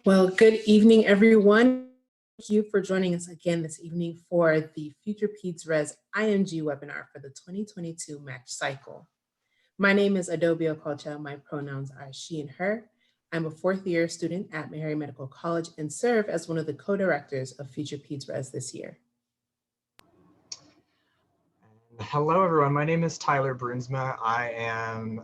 Well, good evening, everyone. Thank you for joining us again this evening for the Future Peds Res IMG webinar for the 2022 match cycle. My name is Adobe Okocha. My pronouns are she and her. I'm a fourth-year student at Meharry Medical College and serve as one of the co-directors of Future Peds Res this year. Hello, everyone. My name is Tyler Brunsma.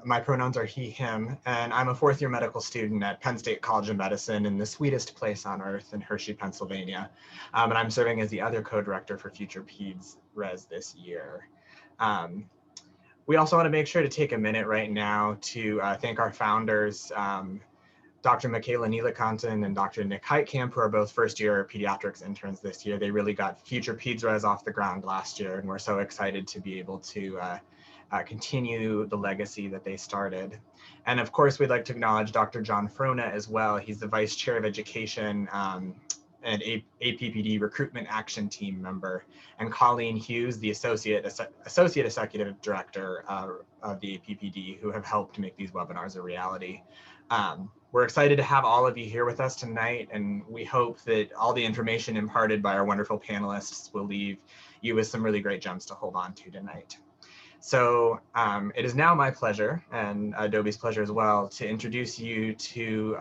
My pronouns are he, him, and I'm a fourth-year medical student at Penn State College of Medicine in the sweetest place on earth in Hershey, Pennsylvania. And I'm serving as the other co-director for Future Peds Res this year. We also want to make sure to take a minute right now to thank our founders, Dr. Michaela Neelakantan and Dr. Nick Heitkamp, who are both first-year pediatrics interns this year. They really got Future Peds Res off the ground last year, and we're so excited to be able to continue the legacy that they started. And of course, we'd like to acknowledge Dr. John Frona as well. He's the Vice Chair of Education and APPD Recruitment Action Team member, and Colleen Hughes, the Associate Executive Director of the APPD, who have helped make these webinars a reality. We're excited to have all of you here with us tonight, and we hope that all the information imparted by our wonderful panelists will leave you with some really great gems to hold on to tonight. So it is now my pleasure, and Adobe's pleasure as well, to introduce you to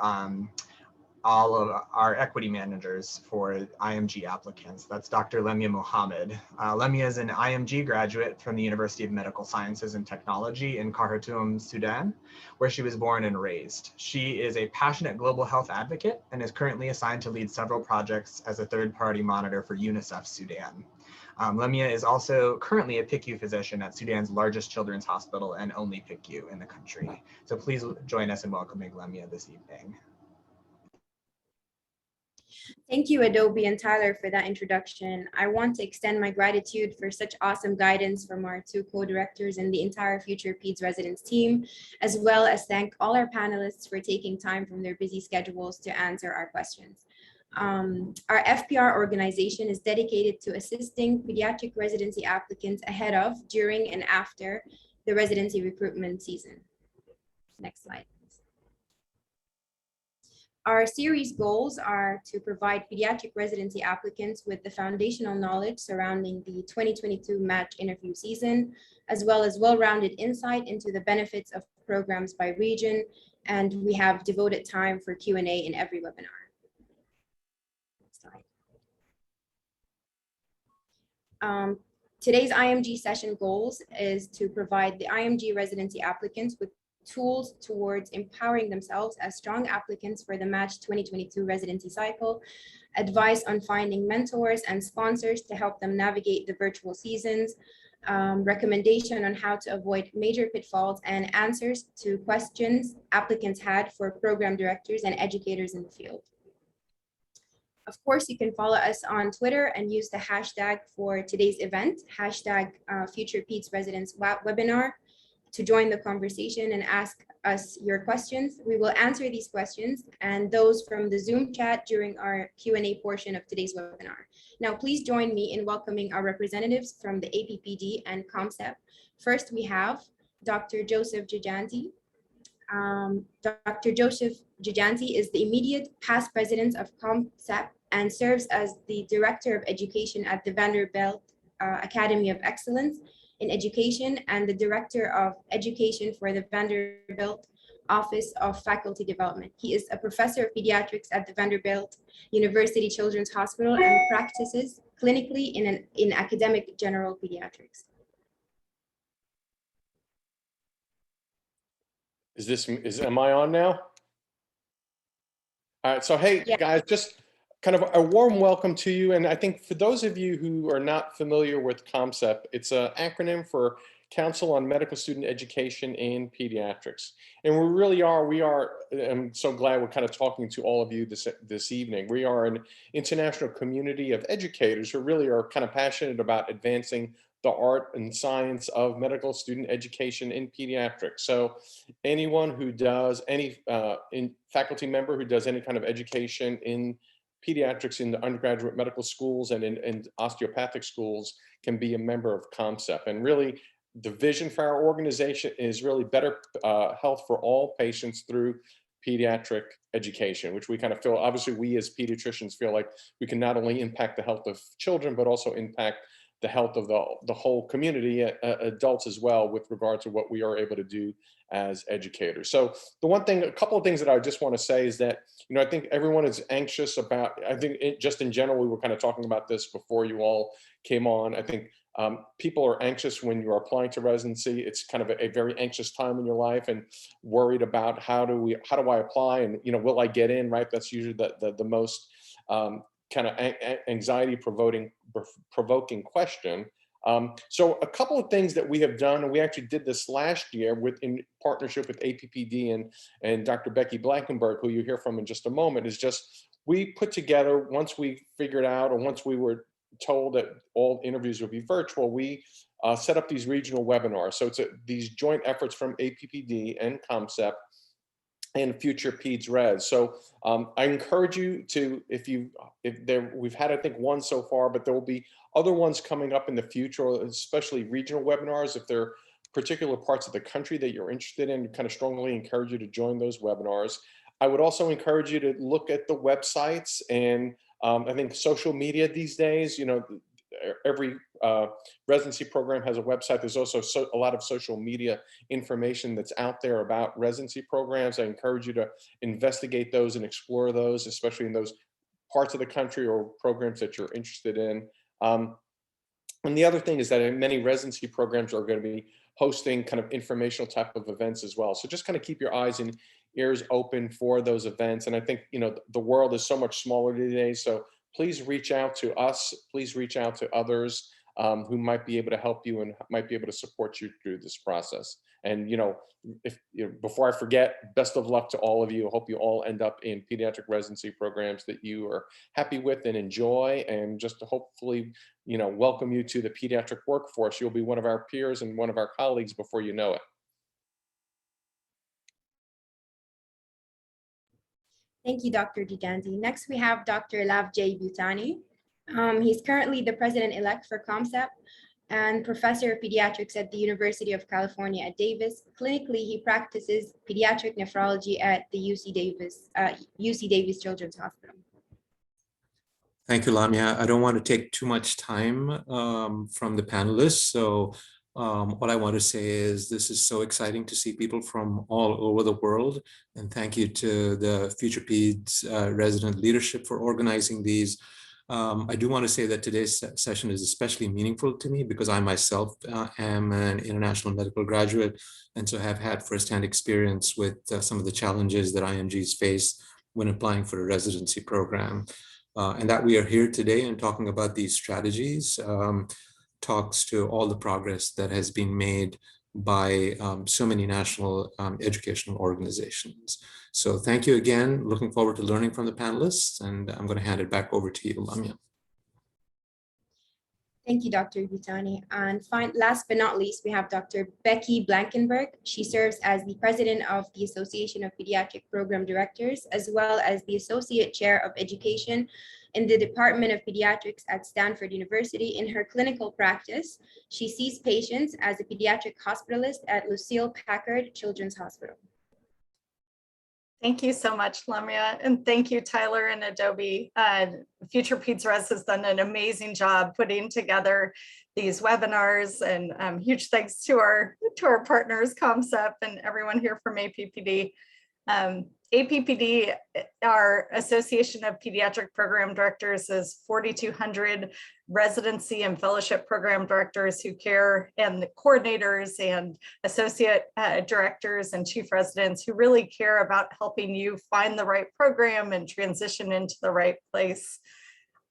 all of our equity managers for IMG applicants. That's Dr. Lamia Mohammed. Lamia is an IMG graduate from the University of Medical Sciences and Technology in Khartoum, Sudan, where she was born and raised. She is a passionate global health advocate and is currently assigned to lead several projects as a third-party monitor for UNICEF Sudan. Lamia is also currently a PICU physician at Sudan's largest children's hospital and only PICU in the country. So please join us in welcoming Lamia this evening. Thank you, Adobe and Tyler, for that introduction. I want to extend my gratitude for such awesome guidance from our two co-directors and the entire Future Peds residence team, as well as thank all our panelists for taking time from their busy schedules to answer our questions. Our FPR organization is dedicated to assisting pediatric residency applicants ahead of, during, and after the residency recruitment season. Next slide. Our series goals are to provide pediatric residency applicants with the foundational knowledge surrounding the 2022 match interview season, as well as well-rounded insight into the benefits of programs by region, and we have devoted time for Q&A in every webinar. Next slide. Today's IMG session goals is to provide the IMG residency applicants with tools towards empowering themselves as strong applicants for the match 2022 residency cycle, advice on finding mentors and sponsors to help them navigate the virtual seasons, recommendation on how to avoid major pitfalls, and answers to questions applicants had for program directors and educators in the field. Of course, you can follow us on Twitter and use the hashtag for today's event, hashtag Future Peds Residence Webinar, to join the conversation and ask us your questions. We will answer these questions and those from the Zoom chat during our Q&A portion of today's webinar. Now, please join me in welcoming our representatives from the APPD and COMCEP. First, we have Dr. Joseph Giganti. Dr. Joseph Giganti is the immediate past president of COMCEP and serves as the Director of Education at the Vanderbilt Academy of Excellence in Education and the Director of Education for the Vanderbilt Office of Faculty Development. He is a professor of pediatrics at the Vanderbilt University Children's Hospital and practices clinically in academic general pediatrics. Am I on now? All right, so hey, yeah, guys, just kind of a warm welcome to you. And I think for those of you who are not familiar with COMCEP, it's an acronym for Council on Medical Student Education in Pediatrics. And I'm so glad we're kind of talking to all of you this evening. We are an international community of educators who really are kind of passionate about advancing the art and science of medical student education in pediatrics. So anyone who does faculty member who does any kind of education in pediatrics in the undergraduate medical schools and in osteopathic schools can be a member of COMCEP. And really, the vision for our organization is really better health for all patients through pediatric education, which we kind of feel, obviously we as pediatricians feel like we can not only impact the health of children, but also impact the health of the whole community, adults as well, with regard to what we are able to do as educators. So a couple of things that I just want to say is that, I think everyone is anxious about, I think just in general, we were kind of talking about this before you all came on. I think people are anxious when you're applying to residency. It's kind of a very anxious time in your life and worried about how do I apply, and will I get in, right? That's usually the most kind of anxiety provoking question. So a couple of things that we have done, and we actually did this last year in partnership with APPD and Dr. Becky Blankenberg, who you hear from in just a moment, is just we put together, once we figured out, or once we were told that all interviews would be virtual, we set up these regional webinars. So it's these joint efforts from APPD and ComCep and Future Peds Res. So I encourage you to, we've had, I think, one so far, but there will be other ones coming up in the future, especially regional webinars. If there are particular parts of the country that you're interested in, kind of strongly encourage you to join those webinars. I would also encourage you to look at the websites and I think social media these days, every residency program has a website. There's also a lot of social media information that's out there about residency programs. I encourage you to investigate those and explore those, especially in those parts of the country or programs that you're interested in. And the other thing is that many residency programs are going to be hosting kind of informational type of events as well. So just kind of keep your eyes and ears open for those events. And I think, the world is so much smaller today. So please reach out to us. Please reach out to others who might be able to help you and might be able to support you through this process. And, before I forget, best of luck to all of you. I hope you all end up in pediatric residency programs that you are happy with and enjoy, and just to hopefully, welcome you to the pediatric workforce. You'll be one of our peers and one of our colleagues before you know it. Thank you, Dr. Giganti. Next, we have Dr. Lavjay Bhutani. He's currently the president-elect for ComCep and professor of pediatrics at the University of California at Davis. Clinically, he practices pediatric nephrology at the UC Davis Children's Hospital. Thank you, Lamia. I don't want to take too much time from the panelists. So what I want to say is this is so exciting to see people from all over the world. And thank you to the Future Peds resident leadership for organizing these. I do want to say that today's session is especially meaningful to me because I myself am an international medical graduate, and so have had firsthand experience with some of the challenges that IMGs face when applying for a residency program. And that we are here today and talking about these strategies talks to all the progress that has been made by so many national educational organizations. So thank you again. Looking forward to learning from the panelists, and I'm going to hand it back over to you, Lamia. Thank you, Dr. Bhutani. And last but not least, we have Dr. Becky Blankenberg. She serves as the president of the Association of Pediatric Program Directors, as well as the Associate Chair of Education in the Department of Pediatrics at Stanford University. In her clinical practice, she sees patients as a pediatric hospitalist at Lucile Packard Children's Hospital. Thank you so much, Lamia, and thank you, Tyler and Adobe. Future Peds Res has done an amazing job putting together these webinars, and huge thanks to our partners, ComCep, and everyone here from APPD. APPD, our Association of Pediatric Program Directors, is 4,200 residency and fellowship program directors who care, and the coordinators and associate directors and chief residents who really care about helping you find the right program and transition into the right place.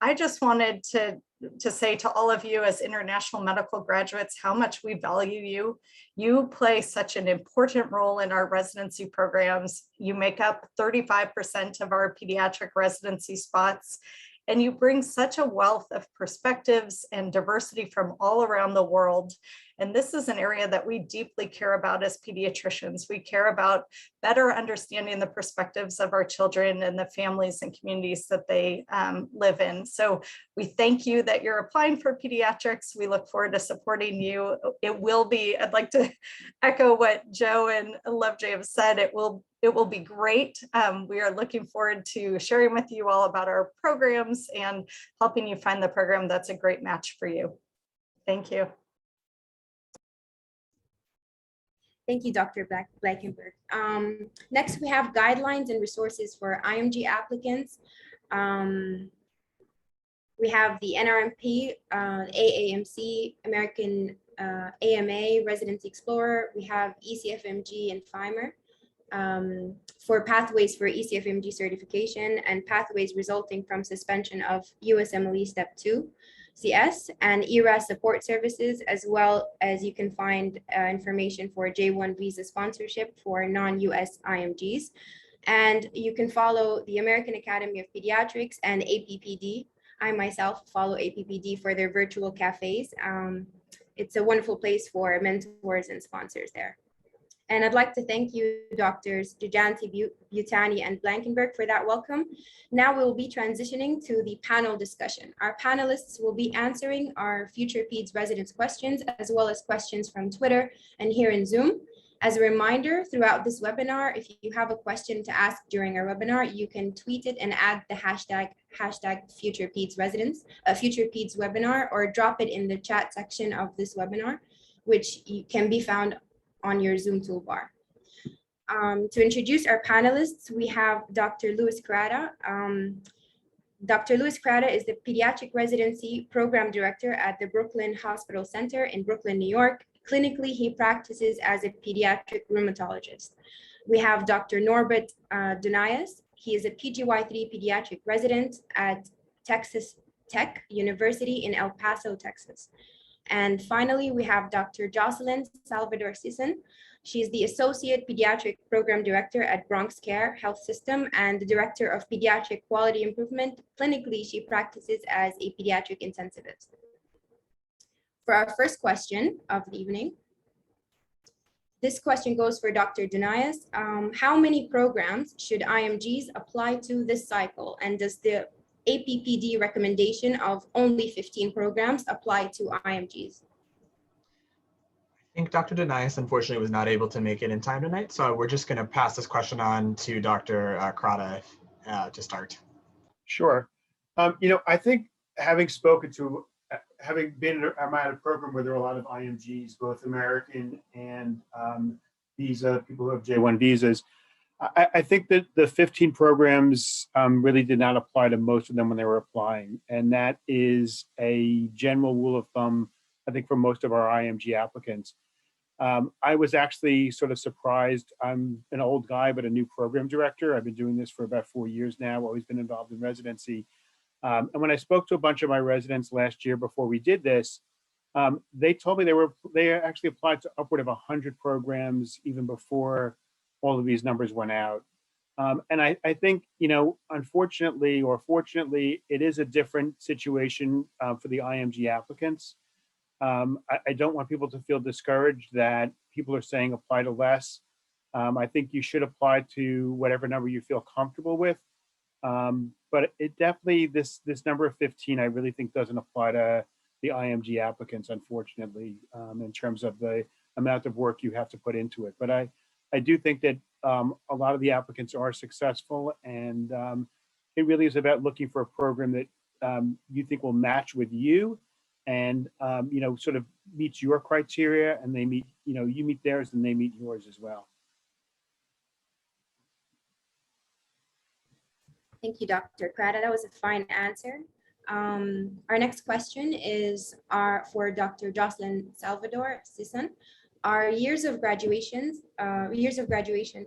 I just wanted to say to all of you as international medical graduates how much we value you. You play such an important role in our residency programs. You make up 35% of our pediatric residency spots, and you bring such a wealth of perspectives and diversity from all around the world. And this is an area that we deeply care about as pediatricians. We care about better understanding the perspectives of our children and the families and communities that they live in. So we thank you that you're applying for pediatrics. We look forward to supporting you. It will be, I'd like to echo what Joe and Lavjay have said, it will be great. We are looking forward to sharing with you all about our programs and helping you find the program that's a great match for you. Thank you. Thank you, Dr. Blankenberg. Next, we have guidelines and resources for IMG applicants. We have the NRMP, AAMC, American AMA, Residency Explorer. We have ECFMG and FIMER for pathways for ECFMG certification and pathways resulting from suspension of USMLE Step 2, CS, and ERAS support services, as well as you can find information for J1 visa sponsorship for non-US IMGs. And you can follow the American Academy of Pediatrics and APPD. I myself follow APPD for their virtual cafes. It's a wonderful place for mentors and sponsors there. And I'd like to thank you, Doctors Lavjay Bhutani and Blankenberg, for that welcome. Now we'll be transitioning to the panel discussion. Our panelists will be answering our future PEDS residents questions, as well as questions from Twitter and here in Zoom. As a reminder, throughout this webinar, if you have a question to ask during our webinar, you can tweet it and add the hashtag future PEDS residents, future PEDS webinar, or drop it in the chat section of this webinar, which can be found on your Zoom toolbar. To introduce our panelists, we have Dr. Louis Carrata. Dr. Louis Carrata is the Pediatric Residency Program Director at the Brooklyn Hospital Center in Brooklyn, New York. Clinically, he practices as a pediatric rheumatologist. We have Dr. Norbert Dunias. He is a PGY3 pediatric resident at Texas Tech University in El Paso, Texas. And finally, we have Dr. Jocelyn Salvador Sisson. She is the Associate Pediatric Program Director at Bronx Care Health System and the Director of Pediatric Quality Improvement. Clinically, she practices as a pediatric intensivist. For our first question of the evening, this question goes for Dr. Dunias. How many programs should IMGs apply to this cycle? And does the APPD recommendation of only 15 programs apply to IMGs? I think Dr. Dunias unfortunately was not able to make it in time tonight, so we're just going to pass this question on to Dr. Carrata to start. Sure. I think having spoken to, having been at a program where there are a lot of IMGs, both American and visa, people who have J1 visas, I think that the 15 programs really did not apply to most of them when they were applying. And that is a general rule of thumb, I think, for most of our IMG applicants. I was actually sort of surprised. I'm an old guy, but a new program director. I've been doing this for about 4 years now, always been involved in residency. And when I spoke to a bunch of my residents last year before we did this, they told me they actually applied to upward of 100 programs even before all of these numbers went out. And I think, unfortunately or fortunately, it is a different situation for the IMG applicants. I don't want people to feel discouraged that people are saying apply to less. I think you should apply to whatever number you feel comfortable with. But it definitely, this number of 15, I really think doesn't apply to the IMG applicants, unfortunately, in terms of the amount of work you have to put into it. But I do think that a lot of the applicants are successful, and it really is about looking for a program that you think will match with you and, sort of meets your criteria, and they meet, you meet theirs and they meet yours as well. Thank you, Dr. Carrata. That was a fine answer. Our next question is for Dr. Jocelyn Salvador Sisson. Are years of graduation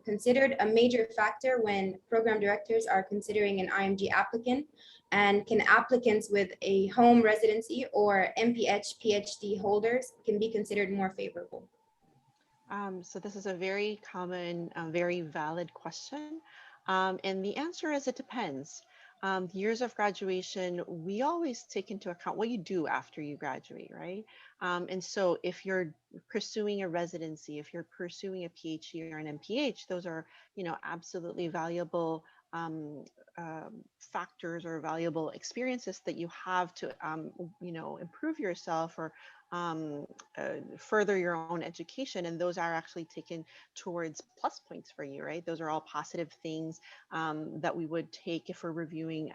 considered a major factor when program directors are considering an IMG applicant? And can applicants with a home residency or MPH PhD holders can be considered more favorable? So this is a very common, very valid question. And the answer is it depends. Years of graduation, we always take into account what you do after you graduate, right? And so if you're pursuing a residency, if you're pursuing a PhD or an MPH, those are, absolutely valuable factors or valuable experiences that you have to, improve yourself or further your own education. And those are actually taken towards plus points for you, right? Those are all positive things that we would take if we're reviewing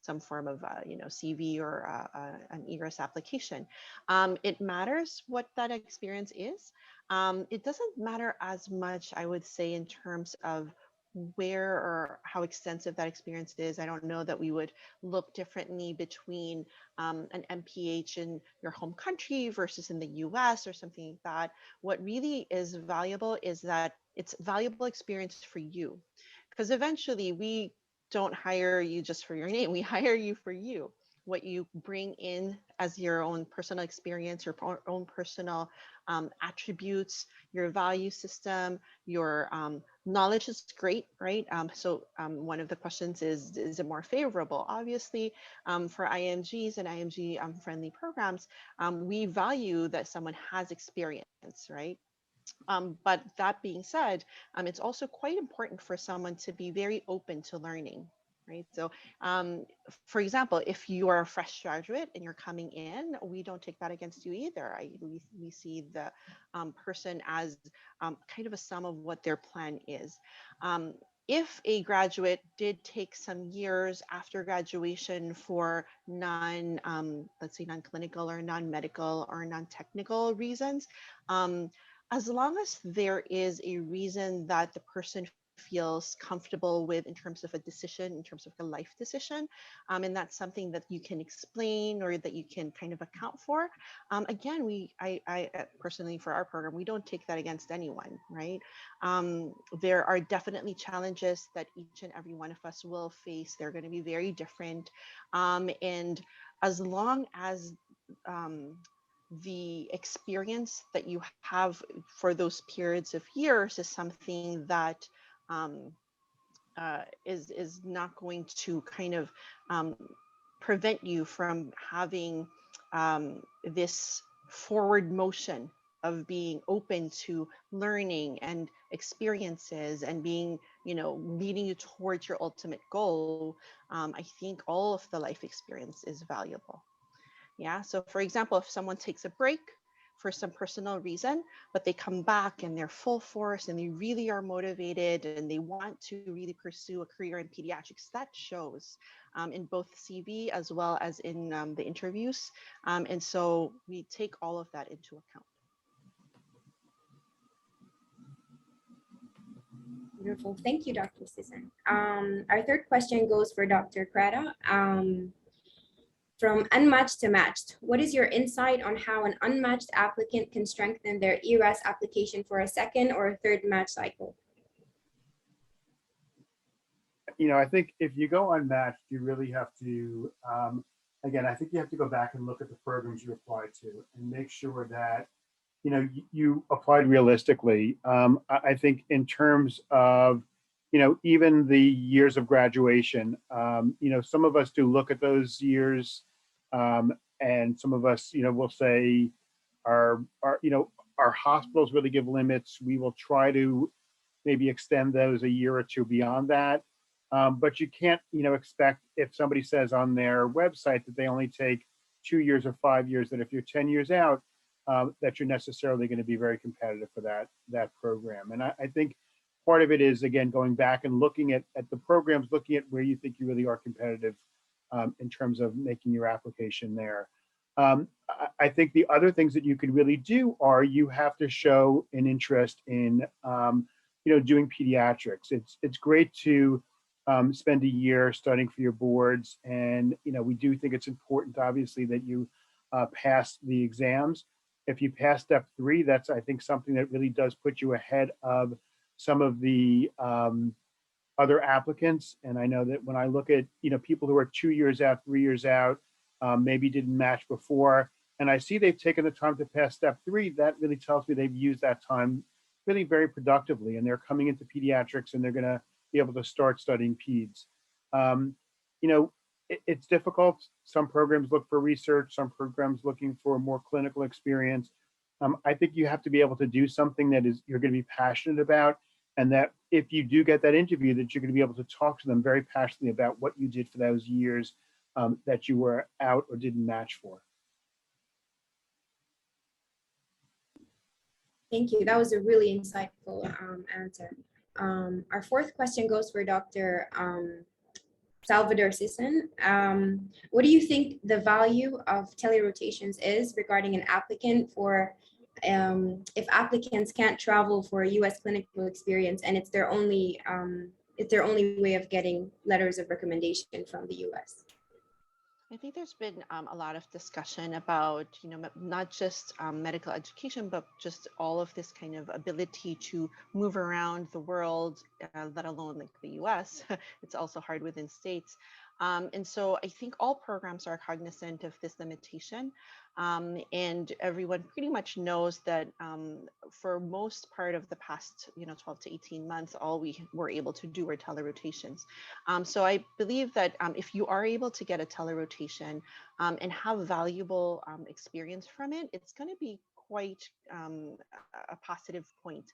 some form of, CV or an ERAS application. It matters what that experience is. It doesn't matter as much, I would say, in terms of where or how extensive that experience is. I don't know that we would look differently between an MPH in your home country versus in the US or something like that. What really is valuable is that it's valuable experience for you, because eventually we don't hire you just for your name. We hire you for you. What you bring in as your own personal experience, your own personal attributes, your value system, your knowledge is great, right? So one of the questions is it more favorable? Obviously, for IMGs and IMG friendly programs, we value that someone has experience, right? But that being said, it's also quite important for someone to be very open to learning, right? So, for example, if you are a fresh graduate and you're coming in, we don't take that against you either. We see the person as kind of a sum of what their plan is. If a graduate did take some years after graduation for let's say non-clinical or non-medical or non-technical reasons, as long as there is a reason that the person feels comfortable with in terms of a decision, in terms of a life decision, and that's something that you can explain or that you can kind of account for. Again, I personally, for our program, we don't take that against anyone, right? There are definitely challenges that each and every one of us will face. They're going to be very different, and as long as the experience that you have for those periods of years is something that is not going to kind of prevent you from having this forward motion of being open to learning and experiences and being, leading you towards your ultimate goal. I think all of the life experience is valuable. Yeah. So for example, if someone takes a break for some personal reason, but they come back and they're full force and they really are motivated and they want to really pursue a career in pediatrics, that shows in both CV as well as in the interviews. And so we take all of that into account. Wonderful. Thank you, Dr. Sisson. Our third question goes for Dr. Krata. From unmatched to matched, what is your insight on how an unmatched applicant can strengthen their ERAS application for a second or a third match cycle? I think if you go unmatched, you really have to, again, I think you have to go back and look at the programs you applied to and make sure that, you applied realistically. I think in terms of, even the years of graduation, some of us do look at those years, and some of us, will say our hospitals really give limits. We will try to maybe extend those a year or two beyond that. But you can't, expect if somebody says on their website that they only take 2 years or 5 years, that if you're 10 years out, that you're necessarily going to be very competitive for that program. And I think part of it is, again, going back and looking at the programs, looking at where you think you really are competitive in terms of making your application there. I think the other things that you could really do are you have to show an interest in, doing pediatrics. It's great to spend a year studying for your boards. And, we do think it's important, obviously, that you pass the exams. If you pass step 3, that's, I think, something that really does put you ahead of some of the other applicants. And I know that when I look at, people who are 2 years out, 3 years out, maybe didn't match before, and I see they've taken the time to pass step 3, that really tells me they've used that time really very productively, and they're coming into pediatrics and they're going to be able to start studying peds. you know, it's difficult. Some programs look for research, some programs looking for more clinical experience. I think you have to be able to do something that you're going to be passionate about, and that if you do get that interview, that you're going to be able to talk to them very passionately about what you did for those years that you were out or didn't match for. Thank you. That was a really insightful answer. Our fourth question goes for Dr. Salvador Sisson. What do you think the value of telerotations is regarding an applicant for if applicants can't travel for a U.S. clinical experience and it's their only way of getting letters of recommendation from the U.S.? I think there's been a lot of discussion about, not just medical education, but just all of this kind of ability to move around the world, let alone like the US. It's also hard within states. And so I think all programs are cognizant of this limitation. And everyone pretty much knows that for most part of the past 12 to 18 months, all we were able to do were telerotations. So I believe that if you are able to get a telerotation and have valuable experience from it, it's going to be quite a positive point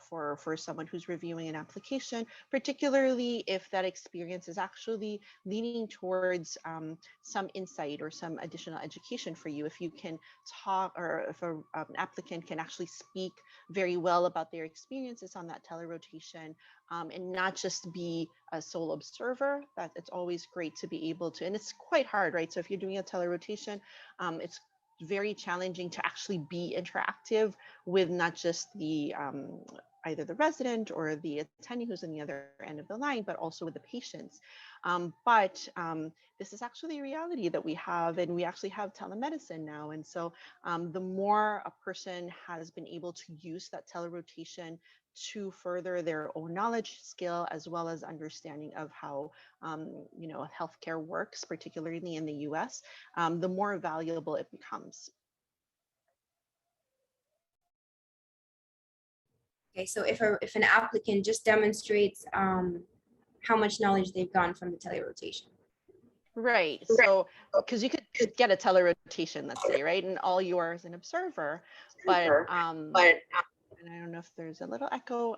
for someone who's reviewing an application, particularly if that experience is actually leaning towards some insight or some additional education for you. If you can talk, or if an applicant can actually speak very well about their experiences on that telerotation, and not just be a sole observer, that it's always great to be able to, and it's quite hard, right? So if you're doing a telerotation, it's very challenging to actually be interactive with not just the either the resident or the attendee who's on the other end of the line, but also with the patients. But this is actually a reality that we have, and we actually have telemedicine now. And so the more a person has been able to use that telerotation to further their own knowledge, skill, as well as understanding of how healthcare works, particularly in the US, the more valuable it becomes. Okay, so if an applicant just demonstrates how much knowledge they've gotten from the telerotation. Right. So, because you could get a telerotation, let's say, right, and all you are is an observer, but and I don't know if there's a little echo.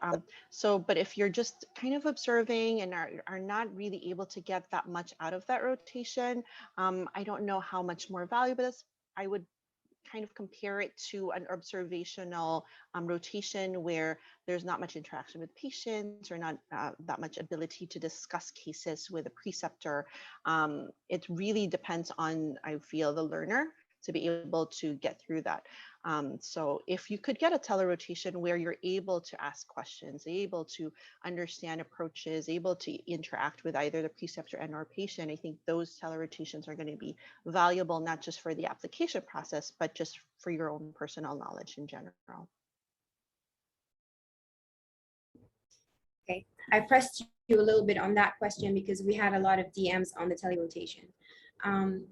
But if you're just kind of observing and are not really able to get that much out of that rotation, I don't know how much more valuable it is. I would kind of compare it to an observational rotation where there's not much interaction with patients or not that much ability to discuss cases with a preceptor. It really depends on, I feel, the learner to be able to get through that. So if you could get a telerotation where you're able to ask questions, able to understand approaches, able to interact with either the preceptor and or patient, I think those telerotations are going to be valuable, not just for the application process, but just for your own personal knowledge in general. Okay, I pressed you a little bit on that question because we had a lot of DMs on the telerotation.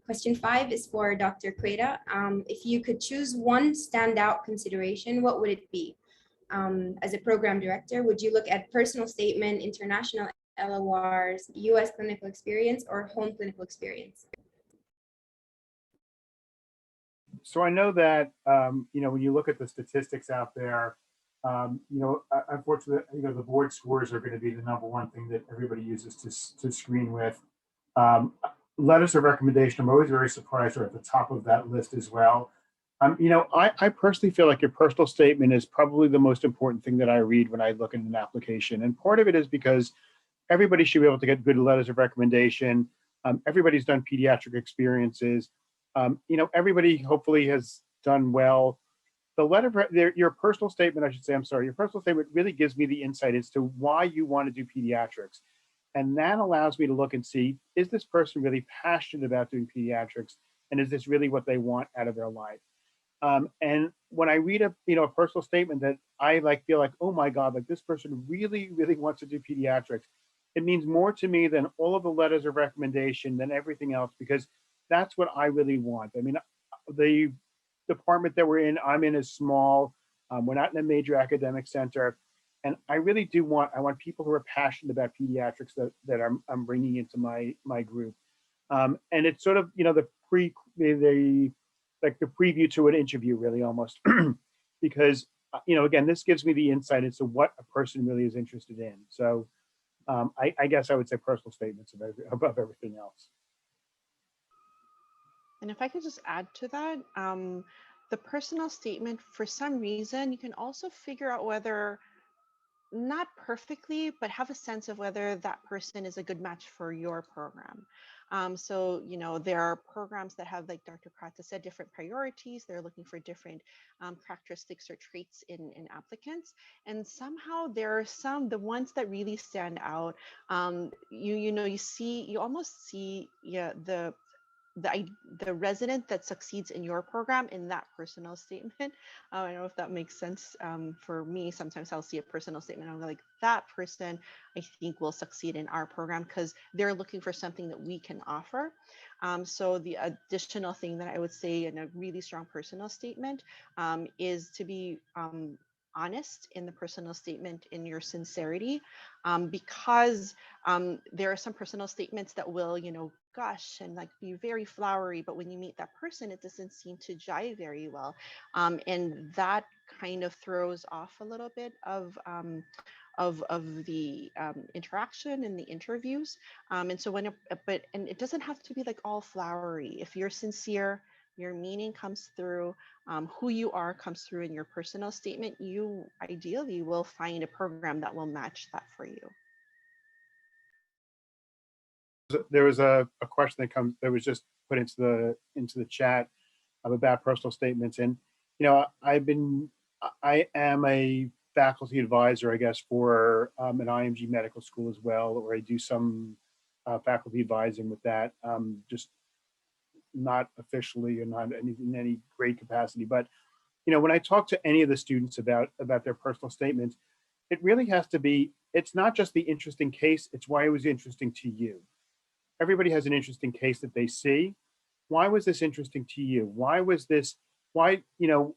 Question 5 is for Dr. Queta. If you could choose one standout consideration, what would it be? As a program director, would you look at personal statement, international LORs, US clinical experience, or home clinical experience? So I know that, when you look at the statistics out there, unfortunately, the board scores are going to be the #1 thing that everybody uses to screen with. Letters of recommendation, I'm always very surprised are at the top of that list as well. I personally feel like your personal statement is probably the most important thing that I read when I look at an application. And part of it is because everybody should be able to get good letters of recommendation. Everybody's done pediatric experiences. Everybody hopefully has done well. Your personal statement, I should say, your personal statement really gives me the insight as to why you want to do pediatrics. And that allows me to look and see, is this person really passionate about doing pediatrics? And is this really what they want out of their life? And when I read a personal statement that I feel like, oh my God, this person really, really wants to do pediatrics, it means more to me than all of the letters of recommendation, than everything else, because that's what I really want. I mean, the department that I'm in is small. We're not in a major academic center. And I really do want, I want people who are passionate about pediatrics that I'm bringing into my group. And it's sort of, you know, the preview to an interview, really, almost, because, you know, again, this gives me the insight into what a person really is interested in. So I guess I would say personal statements above everything else. And if I could just add to that, the personal statement, for some reason, you can also figure out whether, not perfectly, but have a sense of whether that person is a good match for your program. So, you know, there are programs that have, like Dr. Krata said, different priorities. They're looking for different characteristics or traits in applicants. And somehow there are some, the ones that really stand out, you almost see, yeah, the resident that succeeds in your program in that personal statement. I don't know if that makes sense. For me, sometimes I'll see a personal statement. I'm like, that person I think will succeed in our program because they're looking for something that we can offer. So the additional thing that I would say in a really strong personal statement is to be honest in the personal statement, in your sincerity, because there are some personal statements that will, you know, gush and like be very flowery, but when you meet that person, it doesn't seem to jive very well, and that kind of throws off a little bit of the interaction and the interviews. And so and it doesn't have to be like all flowery. If you're sincere, your meaning comes through, who you are comes through in your personal statement, you ideally will find a program that will match that for you. There was a question that was just put into the chat about personal statements. And, you know, I am a faculty advisor, I guess, for an IMG medical school as well, or I do some faculty advising with that, just not officially and not in any great capacity. But, you know, when I talk to any of the students about their personal statements, it really has to be, it's not just the interesting case, it's why it was interesting to you. Everybody has an interesting case that they see. Why was this interesting to you? Why, you know,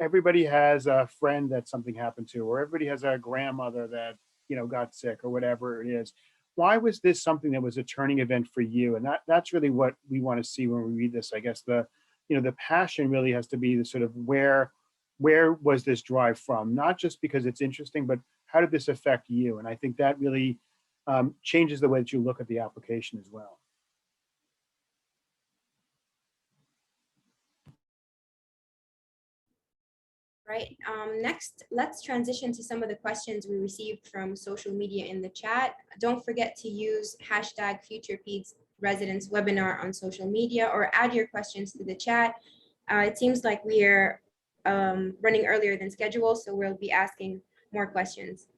everybody has a friend that something happened to, or everybody has a grandmother that, you know, got sick or whatever it is. Why was this something that was a turning event for you? And that's really what we want to see when we read this. I guess the passion really has to be the sort of where was this drive from? Not just because it's interesting, but how did this affect you? And I think that really changes the way that you look at the application as well. Right. Next, let's transition to some of the questions we received from social media in the chat. Don't forget to use hashtag FuturePedsResidence webinar on social media, or add your questions to the chat. It seems like we're running earlier than scheduled, so we'll be asking more questions.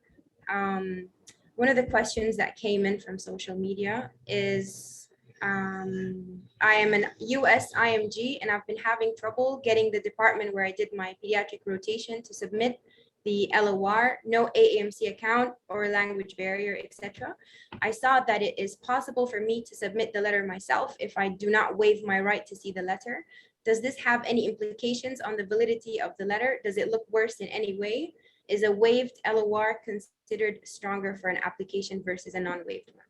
One of the questions that came in from social media is, I am an US IMG and I've been having trouble getting the department where I did my pediatric rotation to submit the LOR, no AAMC account or language barrier, etc. I saw that it is possible for me to submit the letter myself if I do not waive my right to see the letter. Does this have any implications on the validity of the letter? Does it look worse in any way? Is a waived LOR considered stronger for an application versus a non-waived one?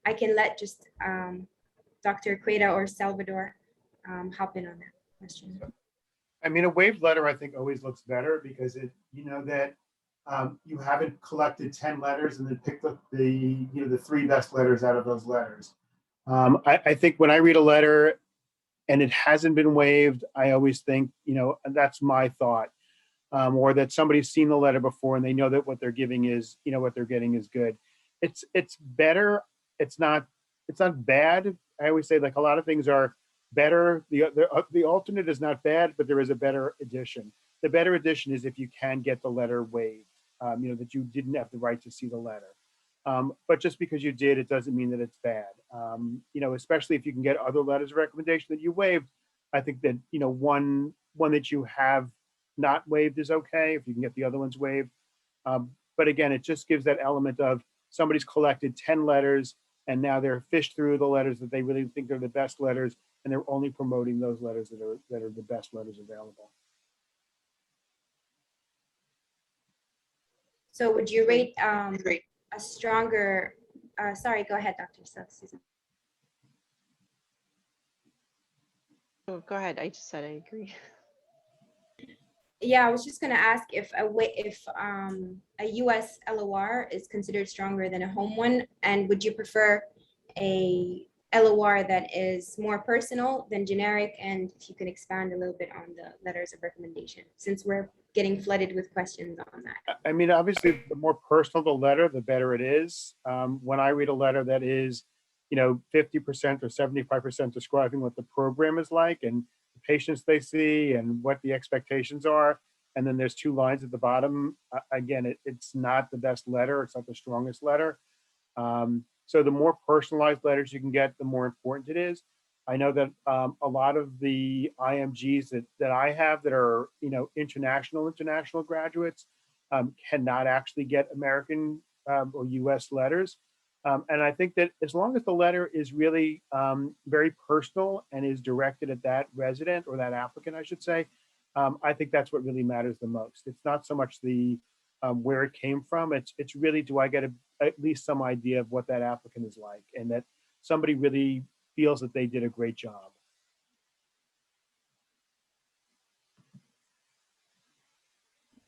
I can let just Dr. Cueta or Salvador hop in on that question. I mean, a waived letter, I think, always looks better because it, you know, that you haven't collected 10 letters and then picked up the 3 best letters out of those letters. I think when I read a letter and it hasn't been waived, I always think, you know, that's my thought. Or that somebody's seen the letter before and they know that what they're giving is, you know, what they're getting is good. It's better. It's not bad. I always say, like, a lot of things are better. The alternate is not bad, but there is a better edition. The better edition is if you can get the letter waived, you know, that you didn't have the right to see the letter. But just because you did, it doesn't mean that it's bad. You know, especially if you can get other letters of recommendation that you waived. I think that, you know, one that you have not waived is okay if you can get the other ones waived. But again, it just gives that element of somebody's collected 10 letters and now they're fished through the letters that they really think are the best letters, and they're only promoting those letters that are the best letters available. So would you rate a stronger, sorry, go ahead, Dr. Susan. Oh, go ahead. I just said I agree. Yeah, I was just going to ask if a US LOR is considered stronger than a home one, and would you prefer a LOR that is more personal than generic? And if you could expand a little bit on the letters of recommendation, since we're getting flooded with questions on that. I mean, obviously, the more personal the letter, the better it is. When I read a letter that is, 50% or 75% describing what the program is like and the patients they see and what the expectations are, and then there's 2 lines at the bottom, again, it's not the best letter. It's not the strongest letter. So the more personalized letters you can get, the more important it is. I know that a lot of the IMGs that I have that are, international graduates cannot actually get American or US letters. And I think that as long as the letter is really very personal and is directed at that resident or that applicant, I should say, I think that's what really matters the most. It's not so much the where it came from. It's really, do I get at least some idea of what that applicant is like, and that somebody really feels that they did a great job.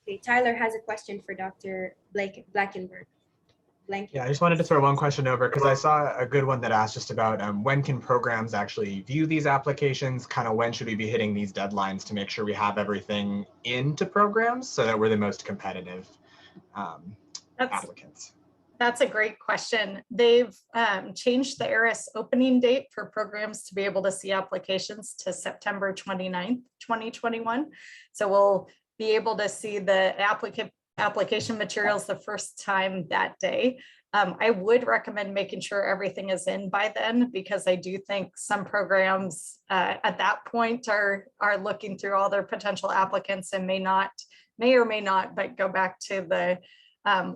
Okay, Tyler has a question for Dr. Blankenberg. Yeah, I just wanted to throw one question over because I saw a good one that asked just about when can programs actually view these applications, kind of when should we be hitting these deadlines to make sure we have everything into programs so that we're the most competitive applicants. That's a great question. They've changed the ARIS opening date for programs to be able to see applications to September 29th, 2021. So we'll be able to see the application materials the first time that day. I would recommend making sure everything is in by then, because I do think some programs at that point are looking through all their potential applicants and may or may not, but go back to the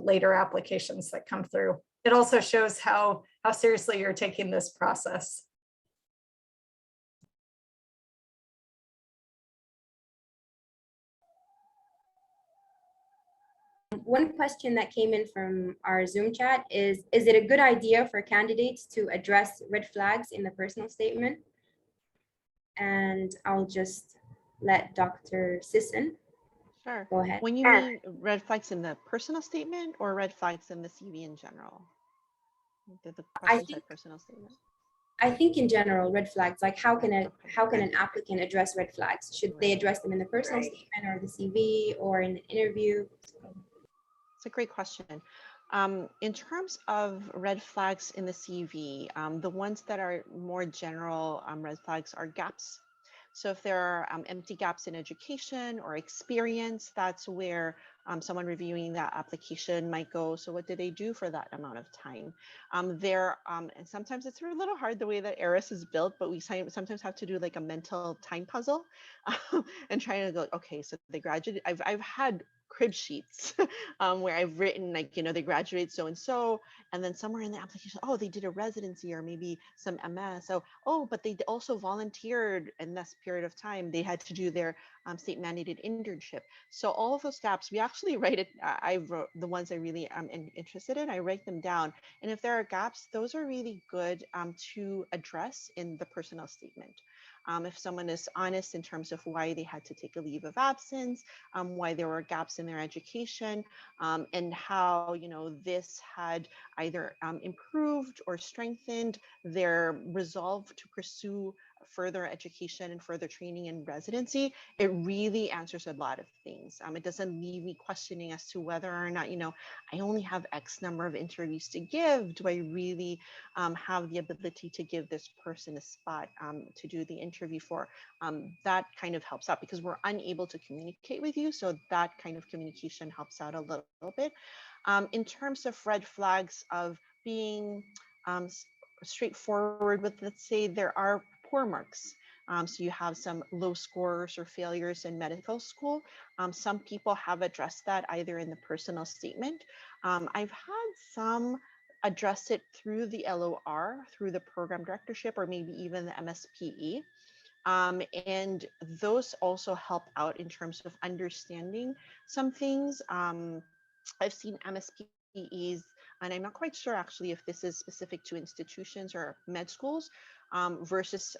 later applications that come through. It also shows how seriously you're taking this process. One question that came in from our Zoom chat is it a good idea for candidates to address red flags in the personal statement? And I'll just let Dr. Sisson go ahead. When you mean red flags in the personal statement or red flags in the CV in general? The questions are personal statement. I think in general, red flags, like how can an applicant address red flags? Should they address them in the personal statement or the CV or in the interview? It's a great question. In terms of red flags in the CV, the ones that are more general red flags are gaps. So if there are empty gaps in education or experience, that's where someone reviewing that application might go, so what did they do for that amount of time? And sometimes it's a little hard the way that ARIS is built, but we sometimes have to do like a mental time puzzle and trying to go, okay, so they graduated. I've had crib sheets where I've written like, they graduated so-and-so, and then somewhere in the application, oh, they did a residency or maybe some MS. So, oh, but they also volunteered in this period of time. They had to do their state mandated internship. So all of those gaps, we actually write it. I wrote the ones I really am interested in. I write them down. And if there are gaps, those are really good to address in the personnel statement. If someone is honest in terms of why they had to take a leave of absence, why there were gaps in their education, and how this had either improved or strengthened their resolve to pursue further education and further training and residency, it really answers a lot of things. It doesn't leave me questioning as to whether or not, I only have X number of interviews to give. Do I really have the ability to give this person a spot to do the interview for? That kind of helps out because we're unable to communicate with you. So that kind of communication helps out a little bit. In terms of red flags of being straightforward with, let's say there are poor marks. So you have some low scores or failures in medical school. Some people have addressed that either in the personal statement. I've had some address it through the LOR, through the program directorship, or maybe even the MSPE. And those also help out in terms of understanding some things. I've seen MSPEs, and I'm not quite sure actually if this is specific to institutions or med schools versus,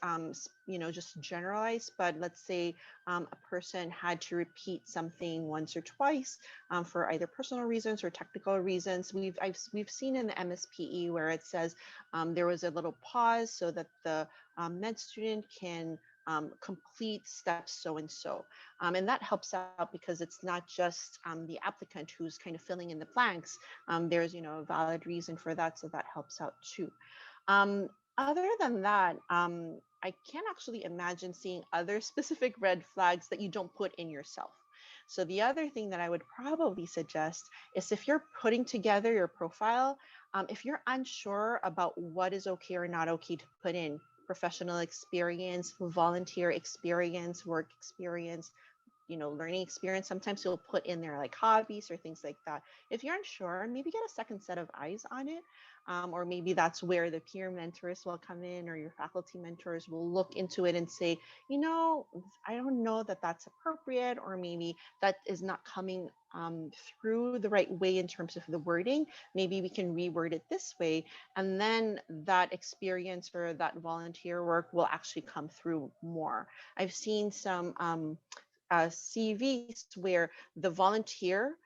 just generalized, but let's say a person had to repeat something once or twice for either personal reasons or technical reasons. We've seen in the MSPE where it says there was a little pause so that the med student can complete steps so and so. And that helps out because it's not just the applicant who's kind of filling in the blanks. There's, a valid reason for that, so that helps out too. Um, Other than that, I can't actually imagine seeing other specific red flags that you don't put in yourself. So the other thing that I would probably suggest is if you're putting together your profile, if you're unsure about what is okay or not okay to put in, professional experience, volunteer experience, work experience, learning experience, sometimes you'll put in there like hobbies or things like that. If you're unsure, maybe get a second set of eyes on it. Or maybe that's where the peer mentors will come in, or your faculty mentors will look into it and say, I don't know that that's appropriate, or maybe that is not coming through the right way in terms of the wording. Maybe we can reword it this way. And then that experience or that volunteer work will actually come through more. I've seen some CVs where the volunteer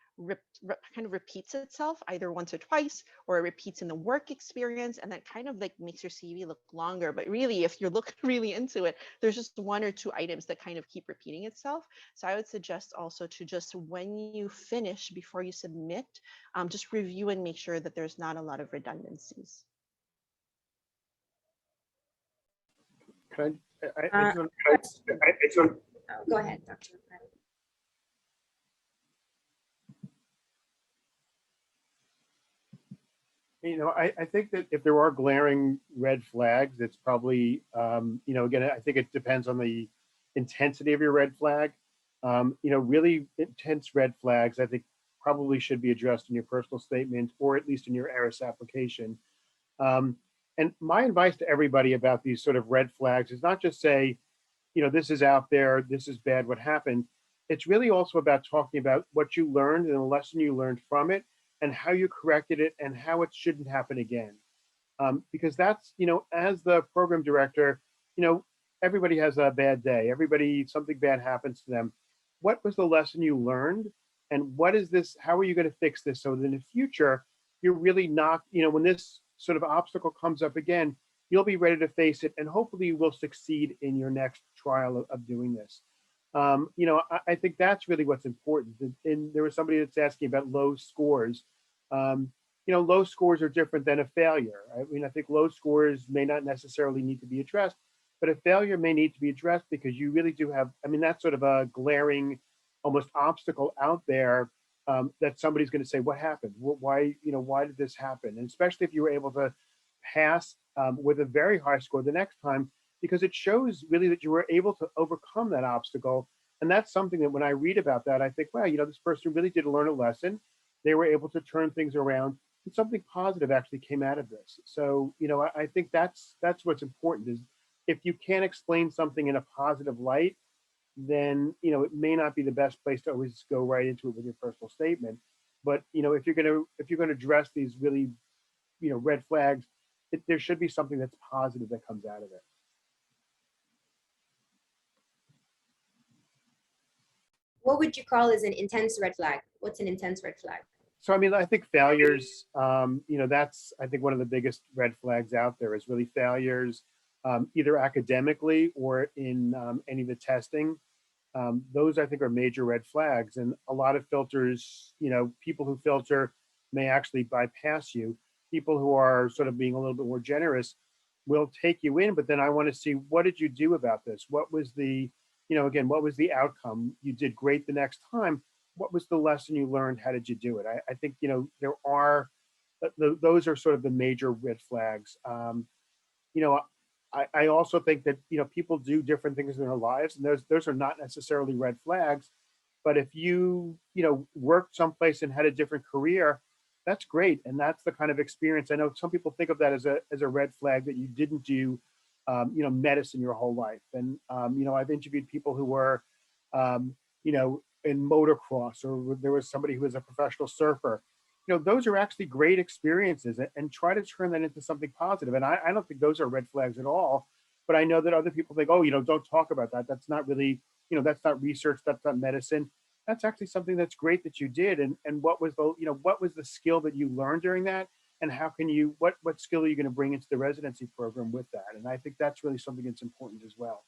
kind of repeats itself either once or twice, or it repeats in the work experience, and that kind of like makes your CV look longer. But really, if you're looking really into it, there's just one or two items that kind of keep repeating itself. So I would suggest also to just, when you finish, before you submit, just review and make sure that there's not a lot of redundancies. Can I Uh, just want Go ahead, Dr. I think that if there are glaring red flags, it's probably, again, I think it depends on the intensity of your red flag. Really intense red flags, I think, probably should be addressed in your personal statement, or at least in your ERIS application. And my advice to everybody about these sort of red flags is not just say, this is out there, this is bad, what happened. It's really also about talking about what you learned and the lesson you learned from it, and how you corrected it, and how it shouldn't happen again. Because that's, as the program director, everybody has a bad day. Something bad happens to them. What was the lesson you learned? And what is this? How are you going to fix this so that in the future, you're really not, when this sort of obstacle comes up again, you'll be ready to face it, and hopefully you will succeed in your next trial of doing this. I think that's really what's important. And there was somebody that's asking about low scores. Low scores are different than a failure. I think low scores may not necessarily need to be addressed, but a failure may need to be addressed because you really do have, that's sort of a glaring, almost obstacle out there that somebody's going to say, what happened? Why did this happen? And especially if you were able to pass with a very high score the next time, because it shows really that you were able to overcome that obstacle. And that's something that when I read about that, I think, wow, this person really did learn a lesson. They were able to turn things around, and something positive actually came out of this. So, I think that's what's important, is if you can't explain something in a positive light, then, it may not be the best place to always go right into it with your personal statement. But, if you're going to address these really, red flags, there should be something that's positive that comes out of it. What would you call as an intense red flag? What's an intense red flag? So, I think failures, that's, I think, one of the biggest red flags out there is really failures, either academically or in any of the testing. Those, I think, are major red flags. And a lot of filters, people who filter may actually bypass you. People who are sort of being a little bit more generous will take you in, but then I want to see, what did you do about this? What was the, again, what was the outcome? You did great the next time. What was the lesson you learned? How did you do it? I think, there are, those are sort of the major red flags. I also think that, people do different things in their lives, and those are not necessarily red flags. But if you, worked someplace and had a different career, that's great. And that's the kind of experience. I know some people think of that as a red flag, that you didn't do, medicine your whole life. And, I've interviewed people who were, in motocross, or there was somebody who was a professional surfer. Those are actually great experiences, and try to turn that into something positive. And I don't think those are red flags at all. But I know that other people think, oh, don't talk about that. That's not really, that's not research. That's not medicine. That's actually something that's great that you did. And what was the skill that you learned during that? And how can you, what skill are you going to bring into the residency program with that? And I think that's really something that's important as well.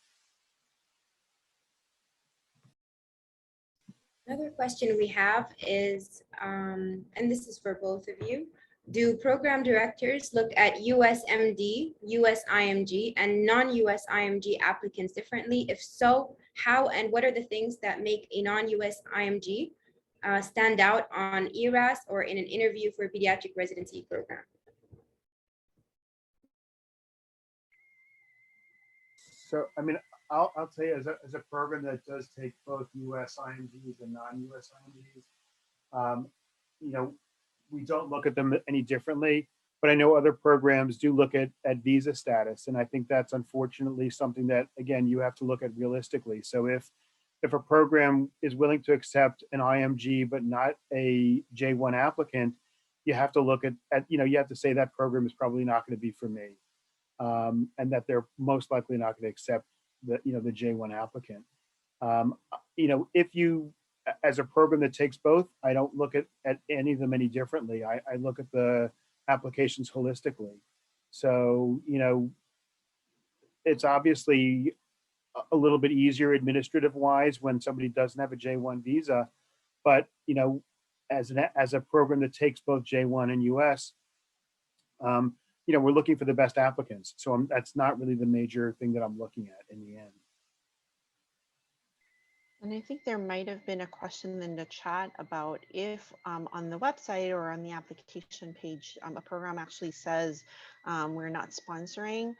Another question we have is, and this is for both of you, do program directors look at US MD, US IMG, and non-US IMG applicants differently? If so, how and what are the things that make a non-US IMG stand out on ERAS or in an interview for a pediatric residency program? So, I mean, I'll tell you, as a program that does take both US IMGs and non-US IMGs, we don't look at them any differently, but I know other programs do look at visa status. And I think that's unfortunately something that, again, you have to look at realistically. So if a program is willing to accept an IMG, but not a J1 applicant, you have to look at you have to say that program is probably not going to be for me. And that they're most likely not going to accept the J1 applicant. If you, as a program that takes both, I don't look at any of them any differently. I look at the applications holistically. So, it's obviously a little bit easier administrative wise when somebody doesn't have a J1 visa, but, as a program that takes both J1 and US, we're looking for the best applicants. So that's not really the major thing that I'm looking at in the end. And I think there might have been a question in the chat about if on the website or on the application page, a program actually says we're not sponsoring.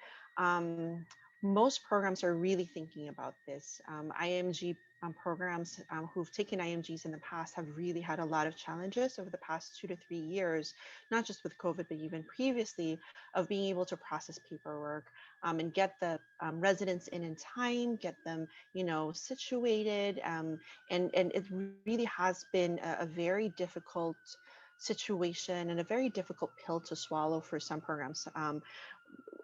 Most programs are really thinking about this. IMG programs who've taken IMGs in the past have really had a lot of challenges over the past 2 to 3 years, not just with COVID, but even previously, of being able to process paperwork and get the residents in time, get them, situated. And it really has been a very difficult situation and a very difficult pill to swallow for some programs.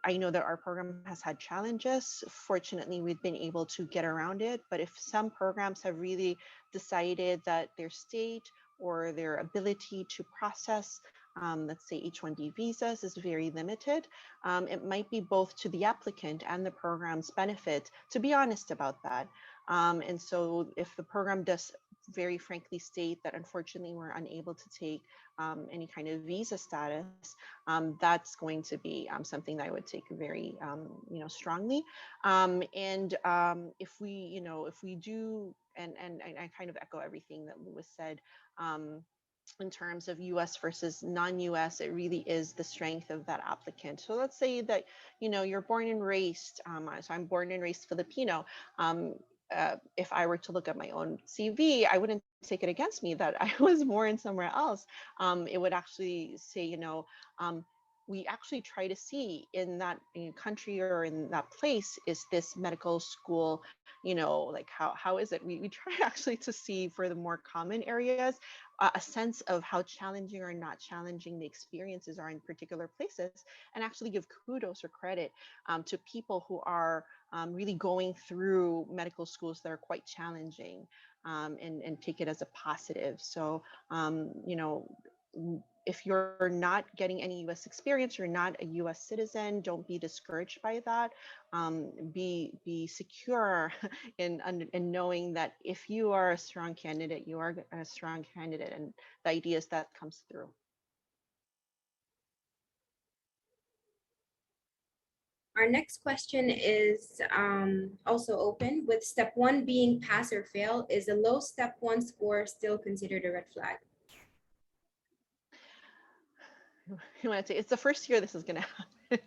I know that our program has had challenges. Fortunately, we've been able to get around it. But if some programs have really decided that their state or their ability to process, let's say H-1B visas is very limited, it might be both to the applicant and the program's benefit to be honest about that. And so if the program does very frankly state that unfortunately we're unable to take any kind of visa status, that's going to be something that I would take very, strongly. And if we do, and I kind of echo everything that Louis said, in terms of US versus non-US, it really is the strength of that applicant. So let's say that, you're born and raised, so I'm born and raised Filipino. If I were to look at my own CV, I wouldn't take it against me that I was born somewhere else. It would actually say, we actually try to see in that country or in that place, is this medical school, like how is it? We try actually to see for the more common areas, a sense of how challenging or not challenging the experiences are in particular places, and actually give kudos or credit to people who are really going through medical schools that are quite challenging, and take it as a positive. So, if you're not getting any US experience, you're not a US citizen, don't be discouraged by that. Be secure in knowing that if you are a strong candidate, you are a strong candidate, and the ideas that comes through. Our next question is also open. With step 1 being pass or fail, is a low step 1 score still considered a red flag? You want to say it's the first year this is going to happen.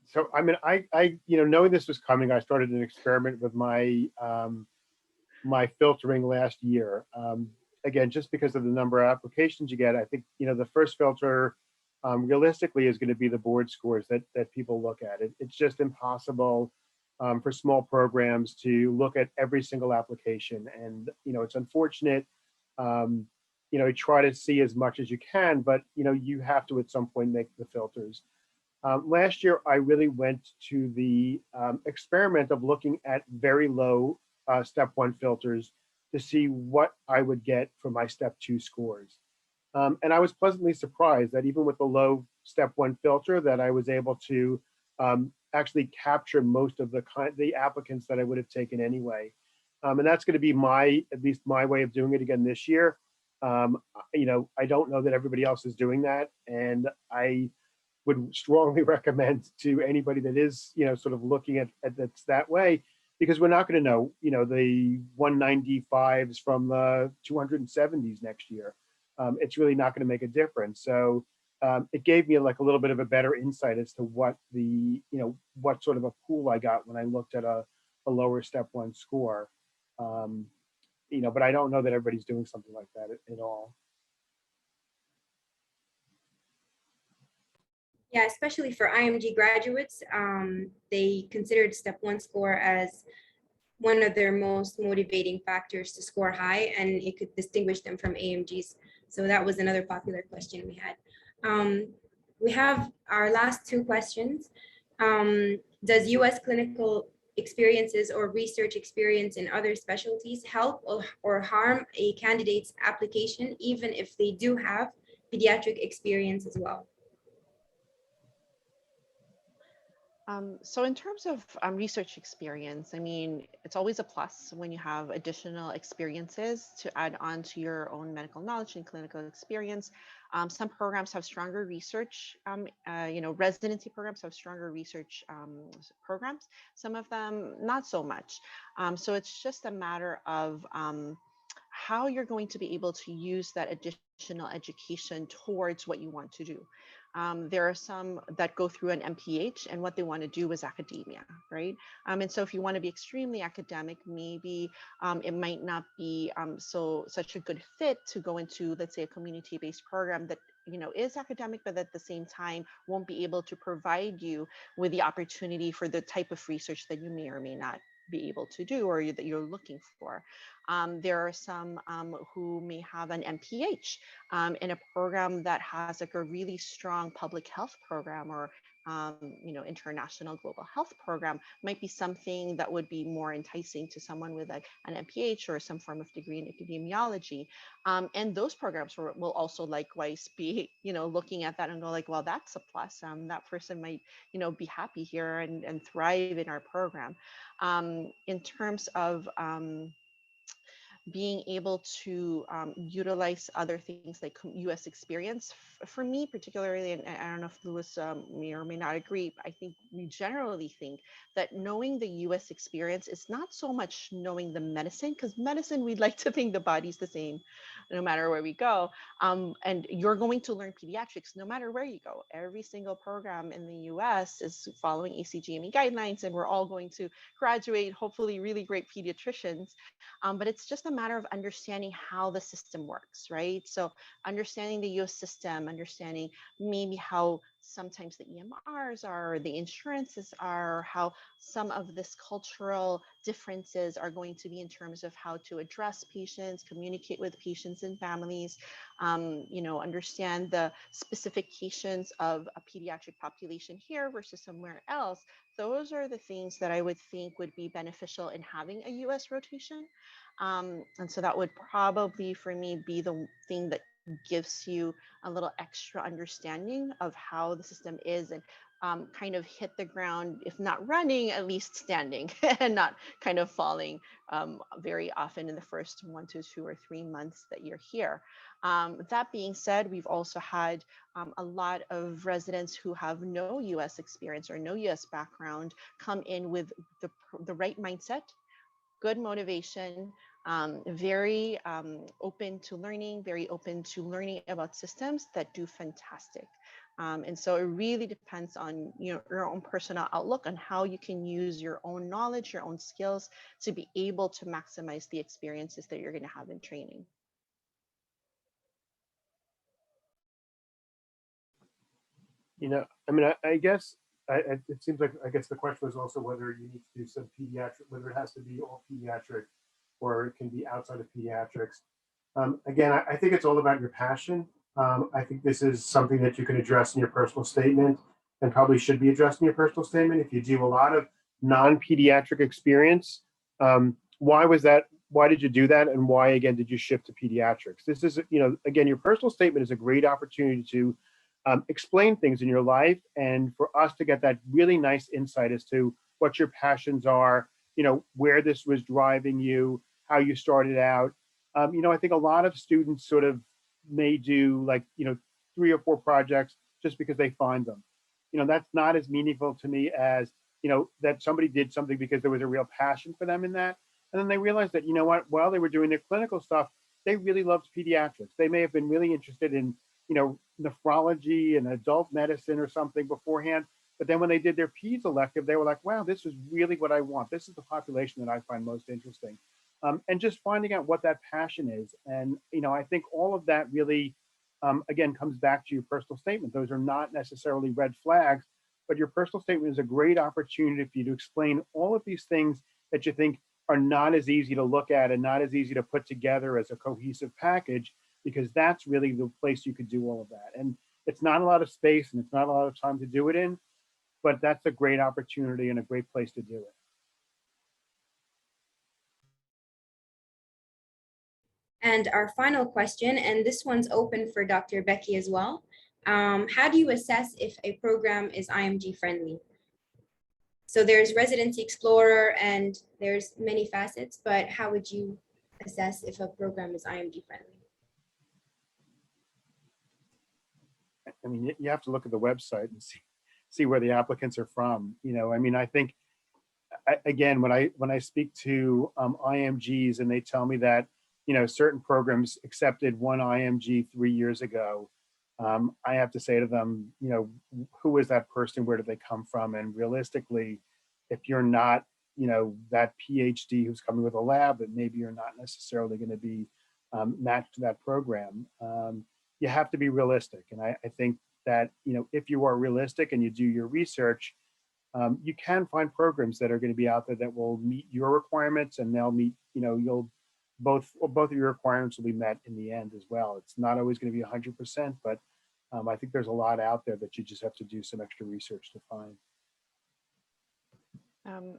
So, I mean, I knowing this was coming, I started an experiment with my my filtering last year. Again, just because of the number of applications you get, I think the first filter realistically is going to be the board scores that people look at. It's just impossible for small programs to look at every single application. And, it's unfortunate, you try to see as much as you can, but, you have to at some point make the filters. Last year, I really went to the experiment of looking at very low step 1 filters to see what I would get for my step 2 scores. And I was pleasantly surprised that even with the low step 1 filter, that I was able to actually capture most of the applicants that I would have taken anyway. And that's going to be at least my way of doing it again this year. I don't know that everybody else is doing that, and I would strongly recommend to anybody that is, sort of looking at that's that way, because we're not going to know, the 195s from the 270s next year. It's really not going to make a difference. So it gave me like a little bit of a better insight as to what what sort of a pool I got when I looked at a lower step 1 score. But I don't know that everybody's doing something like that at all. Yeah, especially for IMG graduates, they considered step 1 score as one of their most motivating factors to score high, and it could distinguish them from AMGs. So that was another popular question we had. We have our last 2 questions. Does US clinical experiences or research experience in other specialties help or harm a candidate's application, even if they do have pediatric experience as well? So in terms of research experience, I mean, it's always a plus when you have additional experiences to add on to your own medical knowledge and clinical experience. Some programs have stronger research, residency programs have stronger research programs. Some of them not so much. So it's just a matter of how you're going to be able to use that additional education towards what you want to do. There are some that go through an MPH, and what they want to do is academia, right? And so if you want to be extremely academic, maybe it might not be such a good fit to go into, let's say, a community-based program that is academic, but at the same time won't be able to provide you with the opportunity for the type of research that you may or may not be able to do, or that you're looking for. There are some who may have an MPH in a program that has like a really strong public health program, or international global health program might be something that would be more enticing to someone with an MPH or some form of degree in epidemiology. And those programs will also likewise be, looking at that and go like, well, that's a plus. That person might, be happy here and thrive in our program. In terms of being able to utilize other things like US experience. For me particularly, and I don't know if Louis may or may not agree, I think we generally think that knowing the US experience is not so much knowing the medicine, because medicine, we'd like to think the body's the same no matter where we go. And you're going to learn pediatrics no matter where you go. Every single program in the US is following ACGME guidelines, and we're all going to graduate, hopefully really great pediatricians. But it's just a matter of understanding how the system works, right? So understanding the US system, understanding maybe how sometimes the EMRs are, the insurances are, how some of this cultural differences are going to be in terms of how to address patients, communicate with patients and families, understand the specifications of a pediatric population here versus somewhere else. Those are the things that I would think would be beneficial in having a US rotation. And so that would probably, for me, be the thing that gives you a little extra understanding of how the system is, and kind of hit the ground, if not running, at least standing and not kind of falling very often in the first 1 to 2 or 3 months that you're here. That being said, we've also had a lot of residents who have no US experience or no US background come in with the right mindset, good motivation, very open to learning, very open to learning about systems that do fantastic. And so it really depends on your own personal outlook on how you can use your own knowledge, your own skills to be able to maximize the experiences that you're going to have in training. I guess it seems like, I guess the question was also whether you need to do some pediatric, whether it has to be all pediatric or it can be outside of pediatrics. Again, I think it's all about your passion. I think this is something that you can address in your personal statement and probably should be addressed in your personal statement. If you do a lot of non-pediatric experience, why was that? Why did you do that? And why, again, did you shift to pediatrics? This is, again, your personal statement is a great opportunity to explain things in your life and for us to get that really nice insight as to what your passions are, where this was driving you, how you started out. I think a lot of students sort of may do like, 3 or 4 projects just because they find them. That's not as meaningful to me as, that somebody did something because there was a real passion for them in that. And then they realized that, while they were doing their clinical stuff, they really loved pediatrics. They may have been really interested in, nephrology and adult medicine or something beforehand. But then when they did their peds elective, they were like, wow, this is really what I want. This is the population that I find most interesting. And just finding out what that passion is. And, I think all of that really, again, comes back to your personal statement. Those are not necessarily red flags, but your personal statement is a great opportunity for you to explain all of these things that you think are not as easy to look at and not as easy to put together as a cohesive package, because that's really the place you could do all of that. And it's not a lot of space and it's not a lot of time to do it in, but that's a great opportunity and a great place to do it. And our final question, and this one's open for Dr. Becky as well. How do you assess if a program is IMG friendly? So there's Residency Explorer and there's many facets, but how would you assess if a program is IMG friendly? I mean, you have to look at the website and see where the applicants are from. I think, again, when I speak to IMGs and they tell me that, certain programs accepted one IMG 3 years ago, I have to say to them, who is that person? Where do they come from? And realistically, if you're not, that PhD who's coming with a lab, that maybe you're not necessarily going to be matched to that program. You have to be realistic. And I think that, if you are realistic and you do your research, you can find programs that are going to be out there that will meet your requirements, and they'll meet, both of your requirements will be met in the end as well. It's not always going to be 100%, but I think there's a lot out there that you just have to do some extra research to find.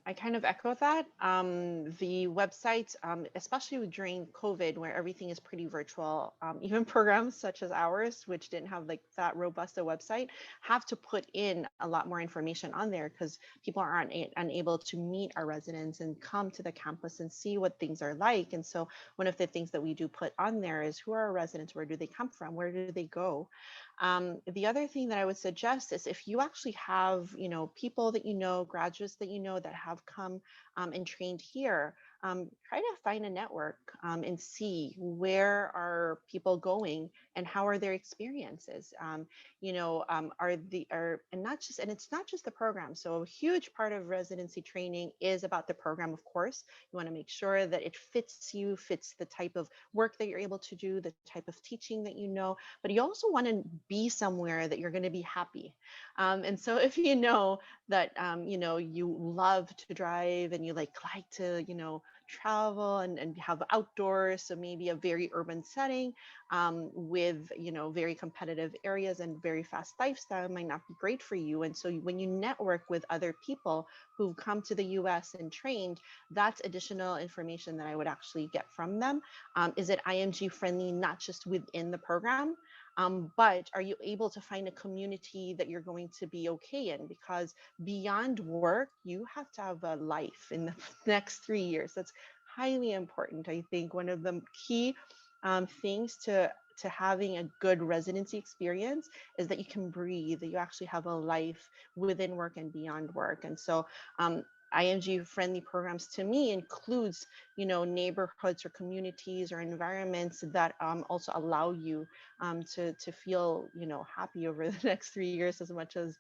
I kind of echo that. The website, especially during COVID, where everything is pretty virtual, even programs such as ours, which didn't have like that robust a website, have to put in a lot more information on there because people are unable to meet our residents and come to the campus and see what things are like. And so one of the things that we do put on there is who are our residents, where do they come from, where do they go? The other thing that I would suggest is if you actually have, people that graduates that that have come and trained here, try to find a network and see where are people going and how are their experiences. And it's not just the program. So a huge part of residency training is about the program, of course. You want to make sure that it fits you, fits the type of work that you're able to do, the type of teaching that but you also want to be somewhere that you're going to be happy. And so if you know that, you love to drive and you like to, travel and have outdoors, so maybe a very urban setting with, very competitive areas and very fast lifestyle might not be great for you. And so when you network with other people who've come to the US and trained, that's additional information that I would actually get from them. Is it IMG friendly, not just within the program, but are you able to find a community that you're going to be okay in? Because beyond work, you have to have a life in the next 3 years. That's highly important. I think one of the key things to having a good residency experience is that you can breathe, that you actually have a life within work and beyond work. And so IMG friendly programs to me includes, neighborhoods or communities or environments that also allow you to feel, happy over the next 3 years as much as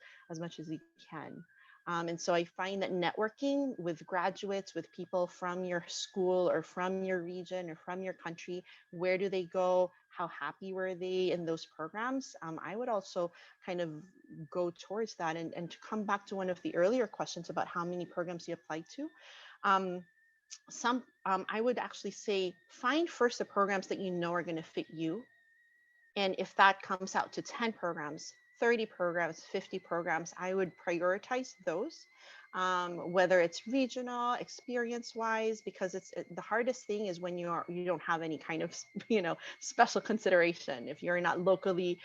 you can. And so I find that networking with graduates, with people from your school or from your region or from your country, where do they go? how happy were they in those programs, I would also kind of go towards that. And to come back to one of the earlier questions about how many programs you applied to, I would actually say find first the programs that you know are going to fit you. And if that comes out to 10 programs, 30 programs, 50 programs, I would prioritize those, whether it's regional, experience-wise, because the hardest thing is when you don't have any kind of, special consideration. If you're not locally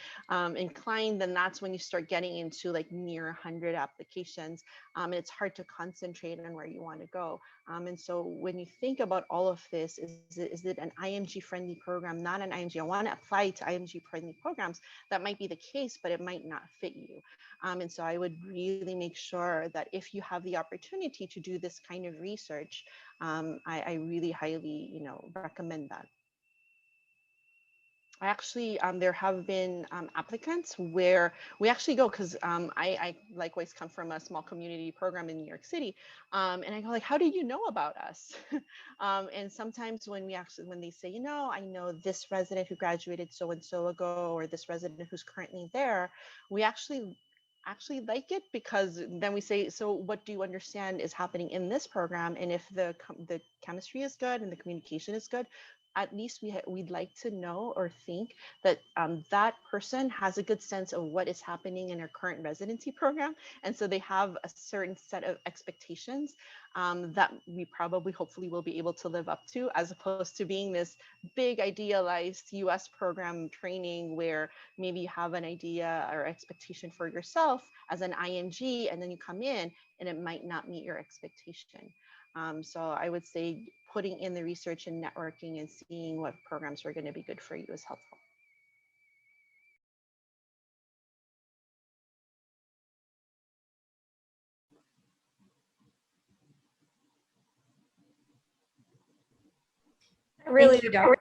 inclined, then that's when you start getting into like near 100 applications, and it's hard to concentrate on where you want to go. And so when you think about all of this, is it an IMG friendly program, not an IMG? I want to apply to IMG friendly programs. That might be the case, but it might not fit you. And so I would really make sure that if you have the opportunity to do this kind of research, I really highly, recommend that. I actually, there have been applicants where we actually go, because I likewise come from a small community program in New York City, and I go like, how do you know about us? And sometimes when they say, I know this resident who graduated so and so ago, or this resident who's currently there, we actually like it, because then we say, so what do you understand is happening in this program? And if the chemistry is good and the communication is good, at least we'd like to know or think that that person has a good sense of what is happening in their current residency program. And so they have a certain set of expectations that we probably, hopefully, will be able to live up to, as opposed to being this big idealized US program training where maybe you have an idea or expectation for yourself as an IMG, and then you come in and it might not meet your expectation. So I would say putting in the research and networking and seeing what programs are going to be good for you is helpful. Thank you, Dr.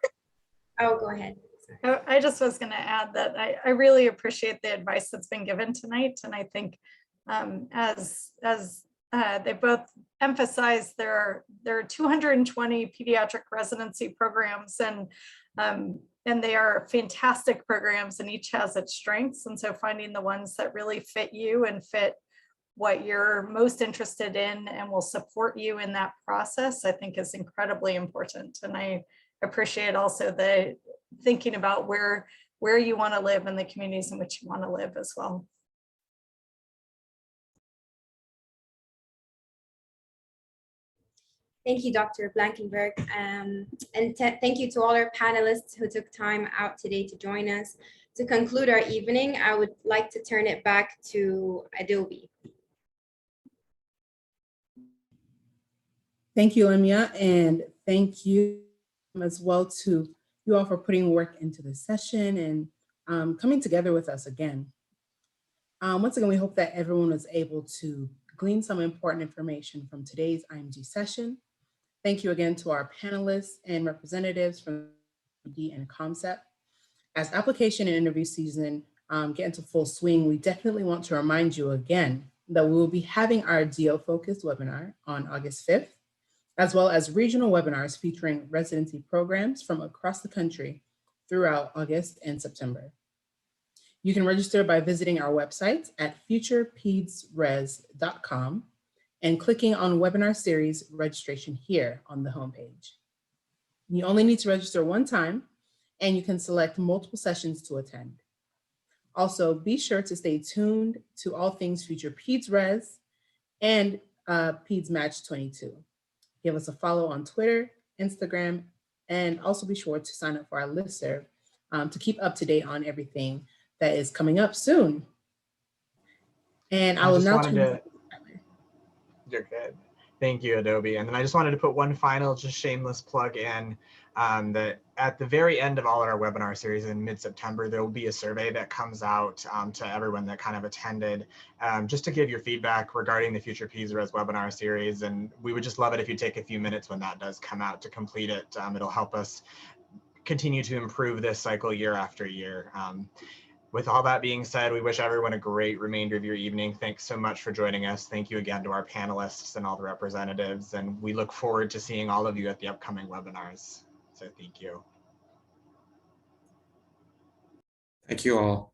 Oh, go ahead. I just was going to add that I really appreciate the advice that's been given tonight. And I think as they both emphasized, there are 220 pediatric residency programs, and they are fantastic programs, and each has its strengths. And so finding the ones that really fit you and fit what you're most interested in and will support you in that process, I think is incredibly important. And I appreciate also the thinking about where you want to live and the communities in which you want to live as well. Thank you, Dr. Blankenberg. And thank you to all our panelists who took time out today to join us. To conclude our evening, I would like to turn it back to Adobe. Thank you, Lamia, and thank you as well to you all for putting work into the session and coming together with us again. Once again, we hope that everyone was able to glean some important information from today's IMG session. Thank you again to our panelists and representatives from D and Concept. As application and interview season get into full swing, we definitely want to remind you again that we will be having our DO-focused webinar on August 5th, as well as regional webinars featuring residency programs from across the country throughout August and September. You can register by visiting our website at futurepedsres.com and clicking on webinar series registration here on the homepage. You only need to register one time, and you can select multiple sessions to attend. Also, be sure to stay tuned to all things Future Peds Res and Peds Match 22. Give us a follow on Twitter, Instagram, and also be sure to sign up for our listserv to keep up to date on everything that is coming up soon. And I will now turn You're good. Thank you, Adobe. And then I just wanted to put one final, just shameless plug in that at the very end of all our webinar series in mid-September, there will be a survey that comes out to everyone that kind of attended, just to give your feedback regarding the Future Peds Res webinar series. And we would just love it if you take a few minutes when that does come out to complete it. It'll help us continue to improve this cycle year after year. With all that being said, we wish everyone a great remainder of your evening. Thanks so much for joining us. Thank you again to our panelists and all the representatives. And we look forward to seeing all of you at the upcoming webinars. So thank you. Thank you all.